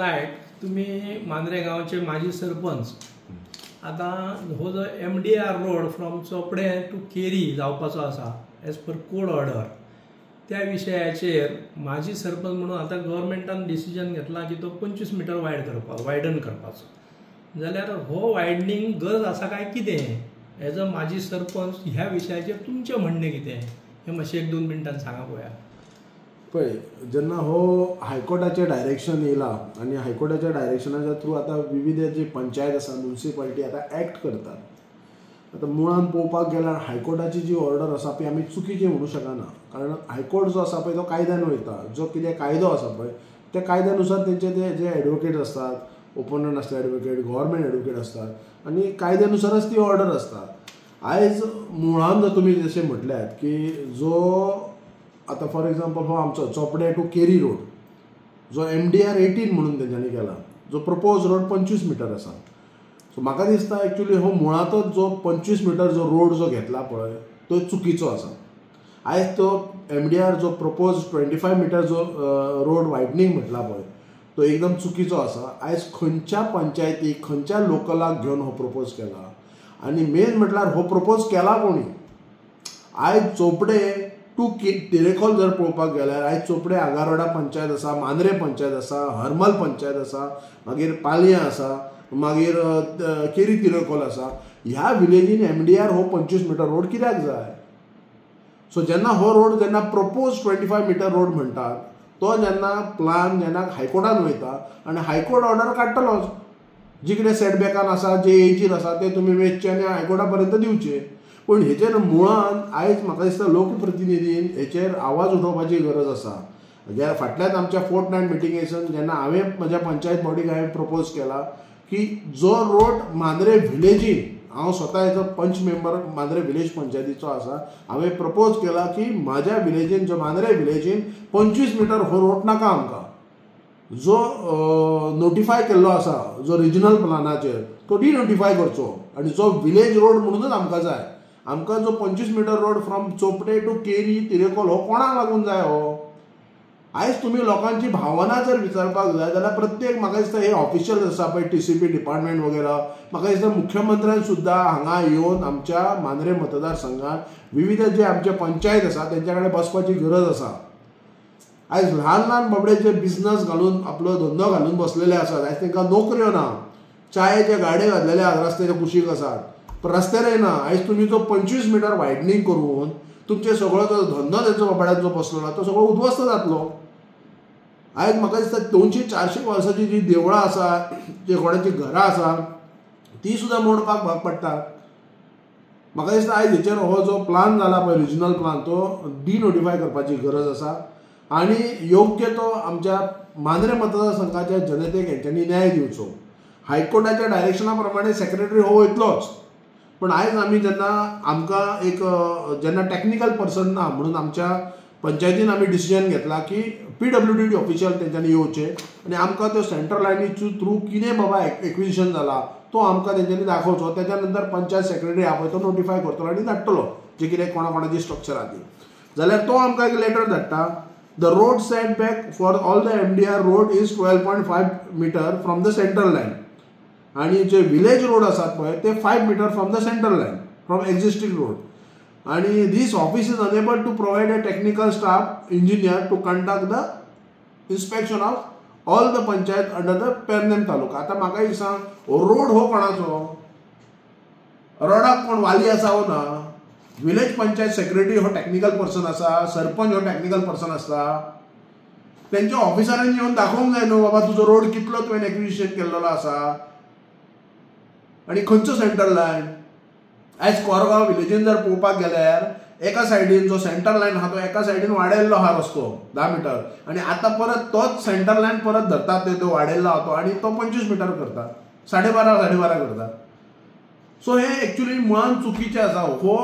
लायक तुम्ही मांद्रे गांवचे माजी सरपंच आता हो जो MDR road from Chopde to Keri जावपाचो आसा एज पर कोड ऑर्डर त्या विशयाचेर माजी सरपंच म्हणून आता गव्हर्मेंटान डिसिजन घेतला की तो 25 मीटर वायडन करपाचो जाल्यार हो वायडनींग गरज आसा काय कितें एज अ माजी सरपंच ह्या विशयाचेर तुमचें म्हणणें कितें हें मातशें 1-2 मिनटान सांगा पळोवया. पळय जेन्ना हो हायकोर्टाचें डायरेक्शन येयला आनी हायकोर्टाच्या डायरेक्शनाच्या थ्रू आतां विविध जी पंचायत आसा म्युनिसिपालिटी आतां एक्ट करतात. आतां मुळान पळोवपाक गेल्यार हायकोर्टाची जी ऑर्डर आसा पळय आमी चुकीची म्हणूं शकना कारण हायकोर्ट जो आसा पळय तो कायद्यान वयता जो कितें कायदो आसा पळय त्या कायद्यानुसार तेंचे ते जे एडवोकेट असतात ओपोनंट आसता एडवोकेट गव्हर्मेंट एडवोकेट असतात आनी कायद्यानुसारच ती ऑर्डर आसता. आयज मुळान जर तुमी जशें म्हटल्यात की जो आतां फॉर एग्जाम्पल हो आमचो चोपडे टू केरी रोड जो MDR 18 म्हणून तेंच्यांनी केला जो प्रपोज रोड 25 मीटर आसा. सो म्हाका दिसता एक्चुली हो मुळातच जो 25 मीटर जो रोड जो घेतला पळय तो चुकीचो आसा. आयज तो MDR जो प्रपोज 25 मीटर जो रोड वायडनींग म्हटला पळय तो एकदम चुकीचो आसा. आयज खंयच्या पंचायतीक खंयच्या लोकलाक घेवन हो प्रपोज केला आनी मेन म्हटल्यार हो प्रपोज केला कोणी. आयज चोपडे टू तिरेखोल जर पळोवपाक गेल्यार आयज चोपडे आगारोडा पंचायत आसा मांद्रे पंचायत आसा हरमल पंचायत आसा मागीर पालयां आसा मागीर केरी तिरेखोल आसा ह्या विलेजीन MDR हो 25 मीटर रोड कित्याक जाय. सो जेन्ना हो रोड जेन्ना प्रपोज 25 मीटर रोड म्हणटात तो जेन्ना प्लान जेन्ना हायकोर्टान वयता आनी हायकोर्ट ऑर्डर काडटलोच जी कितें सेटबॅकान आसा जे एजीर आसा ते तुमी वेचचे आनी हायकोर्टा पर्यंत दिवचे. पूण हेचेर मुळान आयज म्हाका दिसता लोकप्रतिनिधीन हेचेर आवाज उठोवपाची गरज आसा. ज्या फाटल्याच आमच्या फोर्टनायट मिटिंगेसन जेन्ना हांवें म्हज्या पंचायत बॉडीक हांवें प्रपोज केला की जो रोड मांद्रे विलेजीन हांव स्वता एज अ पंच मेंबर मांद्रे विलेज पंचायतीचो आसा हांवें प्रपोज केला की म्हाज्या विलेजीन जो मांद्रे विलेजीन 25 मीटर हो रोड नाका आमकां. जो नोटिफाय केल्लो आसा जो रिजनल प्लानाचेर तो डिनोटिफाय करचो आनी जो विलेज रोड म्हणूनच आमकां जाय. आमकां जो 25 metre road from Chopde to Keri Terekhol हो कोणाक लागून जाय हो. आयज तुमी लोकांची भावना जर विचारपाक जाय जाल्यार प्रत्येक म्हाका दिसता हे ऑफिशियल आसा पळय TCP डिपार्टमेंट वगैरे म्हाका दिसता मुख्यमंत्र्यान सुद्दां हांगा येवन आमच्या मांद्रे मतदारसंघात विविध जे आमचे पंचायत आसा तेंच्या कडेन बसपाची गरज आसा. आयज ल्हान ल्हान बाबडे जे बिझनस घालून आपलो धंदो घालून बसलेले आसात आयज तांकां नोकऱ्यो ना चायेचे गाडे घातलेले आसात रस्त्याच्या कुशीक आसात पण रस्त्यार येना. आयज तुमी जो 25 मीटर वायडनींग करून तुमचे सगळो जो धंदो तेचो बाबड्यात जो बसलो तो सगळो उद्ध्वस्त जातलो. आयज म्हाका दिसता 200-400 वर्सांची जी देवळां आसा जे कोणाची घरां आसा ती सुद्दां मोडपाक भाग पडटा. म्हाका दिसता आयज हेचेर हो जो प्लान जाला पळय रिजनल प्लान तो डिनोटिफाय करपाची गरज आसा आनी योग्य तो आमच्या मांद्रे मतदारसंघाच्या जनतेक हेंच्यांनी न्याय दिवचो. हायकोर्टाच्या डायरेक्शना प्रमाणे सेक्रेटरी हो वयतलोच पण आयज आमी जेन्ना आमकां एक जेन्ना टेक्निकल पर्सन ना म्हणून आमच्या पंचायतीन आमी डिसिजन घेतला की PWD ऑफिशियल तेंच्यांनी येवचे आनी आमकां त्यो सेंट्रल लायनीच्या थ्रू कितें बाबा एक्विजिशन जाला तो आमकां तेंच्यांनी दाखोवचो. त्याच्या नंतर पंचायत सेक्रेटरी आहा पळय तो नोटिफाय करतलो आनी धाडटलो जे कितें कोणाची स्ट्रक्चर आहा ती. जाल्यार तो आमकां एक लेटर धाडटा the road setback for all the MDR road is 12.5 metre from the central line आनी जे विलेज रोड आसात पळय ते 5 metre from the central line from existing road आणि this office is unable to provide a technical staff engineer to conduct the inspection of all the panchayat under the Pernem तालुका. आता म्हाका एक सांग road हो कोणाचो रोडाक कोण वाली आसा हो ना. विलेज पंचायत सेक्रेटरी हो टेक्निकल पर्सन आसा सरपंच हो टेक्निकल पर्सन आसता तेंच्या ऑफिसरांनी येवन दाखोवंक जाय न्हू बाबा तुजो रोड कितलो तुवें एक्विजिशन केल्लो आसा आनी खंयचो सेंट्रल लायन. आयज कोरगांव विलेजीन जर पळोवपाक गेल्यार एका सायडीन जो सेंट्रल लायन आहा तो एका सायडीन वाडयल्लो आहा रस्तो 10 मीटर आनी आतां परत तोच सेंट्रल लायन परत धरतात तो वाडयल्लो आहा तो आनी तो 25 मीटर करता 12.5 करता. सो हे एक्चुअली मुळान चुकीचें आसा. हो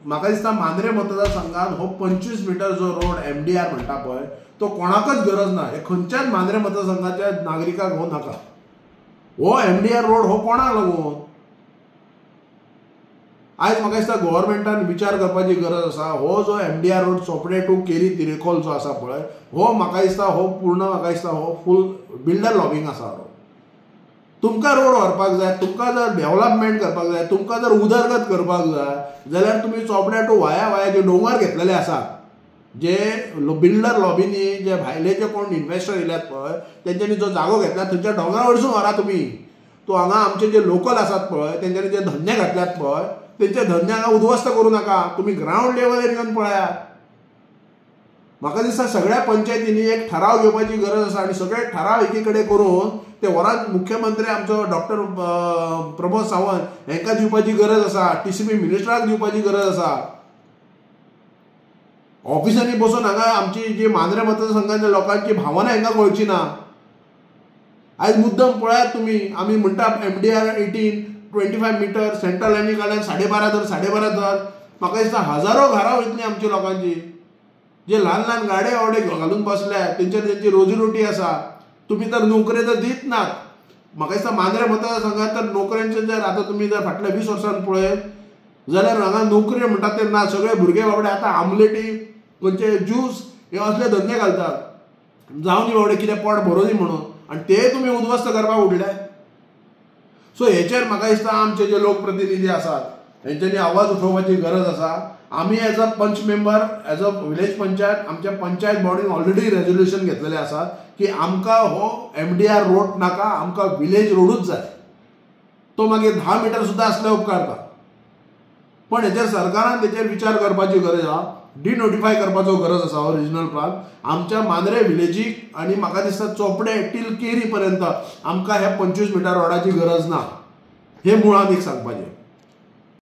म्हाका दिसता मांद्रे मतदारसंघात हो 25 मीटर जो रोड MDR म्हणटा पळय तो कोणाकच गरज ना. हे खंयच्याच मांद्रे मतदारसंघाच्या नागरिकाक हो नाका. हो MDR रोड हो कोणाक लागून आयज म्हाका दिसता गव्हर्मेंटान विचार करपाची गरज आसा. हो जो MDR road Chopde to Keri Terekhol जो आसा पळय, हो म्हाका दिसता हो पूर्ण म्हाका दिसता हो फूल बिल्डर लॉबिंग आसा. तुमकां रोड व्हरपाक जाय, तुमकां जर डेव्हलपमेंट करपाक जाय, तुमकां जर उदरगत करपाक जाय जाल्यार तुम्ही चोपड्या टू वाया जे डोंगर घेतलेले आसात, जे बिल्डर लॉबीनी जे भायले जे कोण इन्व्हेस्टर येयल्यात पळय तेंच्यांनी जो जागो घेतला थंयच्या डोंगरा वयरसून व्हरा तुमी. तो हांगा आमचे जे लोकल आसात पळय तेंच्यांनी जे धंदे घातल्यात पळय तेंचे धंदे हांगा उद्ध्वस्त करूं नाका. तुम्ही ग्राउंड लेवलर येवन पळयात. म्हाका दिसता सगळ्या पंचायतींनी एक ठराव घेवपाची गरज आसा आनी सगळे ठराव एकी कडेन करून ते व्हरात मुख्यमंत्री आमचो डॉक्टर प्रमोद सावंत हांकां दिवपाची गरज आसा, TCP मिनिस्टराक दिवपाची गरज आसा. ऑफिसांनी बसून हांगा आमची जी मांद्रे मतदारसंघाच्या लोकांची भावना हांकां कळची ना. आयज मुद्दम पळयात तुमी, आमी म्हणटा MDR 18 25 मीटर सेंट्रल लायनी कडल्यान 12.5 धर. म्हाका दिसता हजारो घरां वयतलीं आमच्या लोकांची, जे ल्हान ल्हान गाडे आवडे घालून बसल्यात तेंची रोजीरोटी आसा. तुम्ही तर नोकरी तर दित नात. म्हाका दिसता मांद्रे मतदारसंघात तर नोकऱ्यांचे जर आतां तुमी जर फाटल्या 20 वर्सांत पळयत जाल्यार हांगा नोकरी म्हणटात ते ना. सगळे भुरगे बाबडे आतां आमलेटी खंयचे ज्यूस हे असले धंदे घालतात. जावन दी बाबडे कितें पोट भरोनी म्हणून, आनी ते तुमी उद्ध्वस्त करपाक उडले. सो हेचेर म्हाका दिसता आमचे जे लोकप्रतिनिधी आसात हेंच्यांनी आवाज उठोवपाची गरज आसा. आमी एज अ पंच member, as a village panchayat, आमच्या पंचायत बॉडीन ऑलरेडी रेजोल्युशन घेतलेले आसात की आमकां हो MDR रोड नाका, आमकां विलेज रोडूच जाय. तो मागीर 10 मीटर सुद्दां असल्यार उपकारता. पण हेचेर सरकारान तेचेर विचार करपाची गरज आसा. डिनोटिफाय करपाचो गरज आसा हो रिजनल प्लान आमच्या मांद्रे विलेजीक. आनी म्हाका दिसता चोपडे टील केरी पर्यंत आमकां हे 25 मीटर रोडाची गरज ना. हे मुळात एक सांगपाचें.